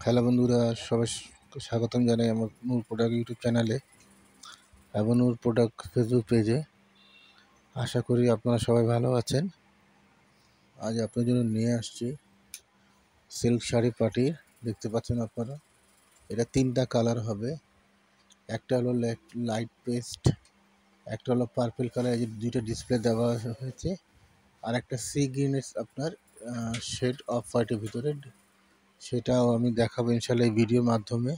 Hello বন্ধুরা, সবাই স্বাগতম জানাই আমার নূর প্রোডাক্ট ইউটিউব চ্যানেলে এবং নূর প্রোডাক্ট ফেসবুক পেজে। আশা করি আপনারা সবাই ভালো আছেন। আজ আপনার জন্য নিয়ে আসছি সিল্ক শাড়ি পার্টির। দেখতে পাচ্ছেন আপনারা, এটা 3টা কালার হবে। একটা হলো লাইট পেস্ট, একটা হলো পার্পল কালার, এই দুইটা ডিসপ্লে দেওয়া হয়েছে, আর একটা সি গ্রিনের আপনার শেড অফ হোয়াইটের ভিতরে, সেটাও আমি দেখাবো ইনশাল্লাহ এই ভিডিওর মাধ্যমে।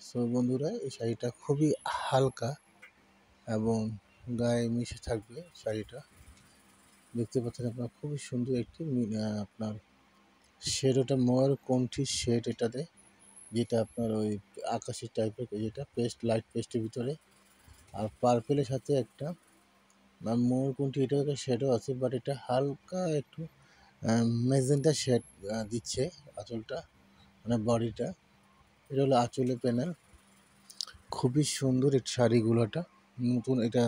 সো বন্ধুরা, এই শাড়িটা খুবই হালকা এবং গায়ে মিশে থাকবে। শাড়িটা দেখতে পাচ্ছেন আপনার, খুবই সুন্দর একটি আপনার শেড, ওটা ময়ূর কণ্ঠী শেড এটাতে, যেটা আপনার ওই আকাশি টাইপের, যেটা পেস্ট লাইট পেস্টের ভিতরে। আর পার্পেলের সাথে একটা ময়ূর কণ্ঠী, এটা একটা শেডও আছে, বাট এটা হালকা একটু ম্যাজেন্টা শেড দিচ্ছে আঁচলটা, মানে বডিটা। এটা হলো আঁচলের প্যানেল। খুবই সুন্দর এই শাড়িগুলোটা, নতুন এটা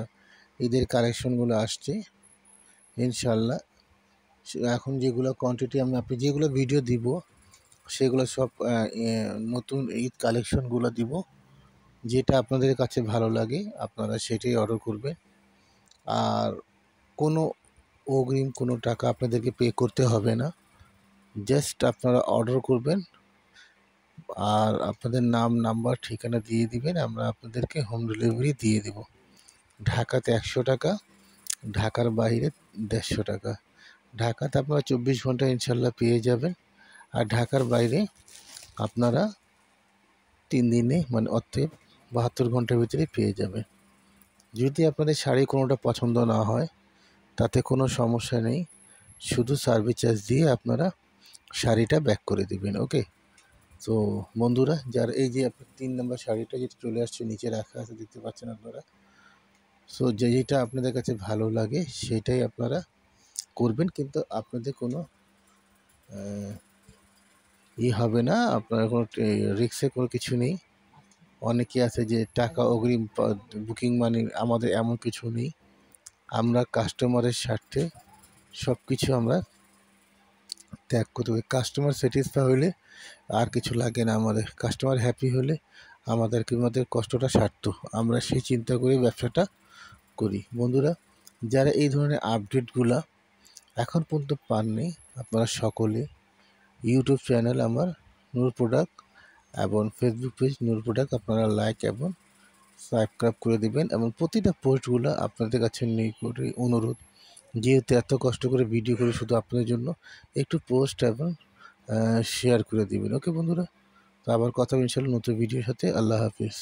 ঈদের কালেকশনগুলো আসছে ইনশাল্লাহ। এখন যেগুলো কোয়ান্টিটি আপনি যেগুলো ভিডিও দিব, সেগুলো সব নতুন ঈদ কালেকশনগুলো দিব। যেটা আপনাদের কাছে ভালো লাগে আপনারা সেটাই অর্ডার করবেন। আর কোনো অগ্রিম কোনো টাকা আপনাদেরকে পে করতে হবে না, জাস্ট আপনারা অর্ডার করবেন আর আপনাদের নাম নাম্বার ঠিকানা দিয়ে দিবেন, আমরা আপনাদেরকে হোম ডেলিভারি দিয়ে দেব। ঢাকাতে 100 টাকা, ঢাকার বাইরে 150 টাকা। ঢাকাতে আপনারা 24 ঘন্টা ইনশাল্লাহ পেয়ে যাবেন, আর ঢাকার বাইরে আপনারা 3 দিনে, মানে অর্থাৎ 72 ঘন্টার ভিতরে পেয়ে যাবেন। যদি আপনাদের শাড়ি কোনোটা পছন্দ না হয় তাতে কোনো সমস্যা নেই, শুধু সার্ভিস চার্জ দিয়ে আপনারা শাড়িটা ব্যাক করে দেবেন। ওকে। তো বন্ধুরা, যার এই যে আপনার 3 নম্বর শাড়িটা যেটা চলে আসছে, নিচে রাখা আছে দেখতে পাচ্ছেন আপনারা। সো যেটা আপনাদের কাছে ভালো লাগে সেটাই আপনারা করবেন, কিন্তু আপনাদের কোনো হবে না, আপনার কোনো রিস্কের কোনো কিছু নেই। অনেকে আছে যে টাকা অগ্রিম বুকিং মানি, আমাদের এমন কিছু নেই। আমরা কাস্টমারের স্বার্থে সব কিছু আমরা ত্যাগ করতে হবে। কাস্টমার স্যাটিসফাই হলে আর কিছু লাগে না আমাদের। কাস্টমার হ্যাপি হলে আমাদের কষ্টটা সার্থ। আমরা সেই চিন্তা করে ব্যবসাটা করি। বন্ধুরা, যারা এই ধরনের আপডেটগুলা এখন পর্যন্ত পাননি, আপনারা সকলে ইউটিউব চ্যানেল আমার নূর প্রোডাক্ট এবং ফেসবুক পেজ নূর প্রোডাক্ট আপনারা লাইক এবং সাবস্ক্রাইব করে দিবেন, এবং প্রতিটা পোস্টগুলো আপনাদের কাছে নিকটে অনুরোধ, যেহেতু এত কষ্ট করে ভিডিও করে শুধু আপনাদের জন্য, একটু পোস্ট এবং শেয়ার করে দিবেন। ওকে বন্ধুরা, তো আবার কথা ইনশাল্লাহ নতুন ভিডিওর সাথে। আল্লাহ হাফিজ।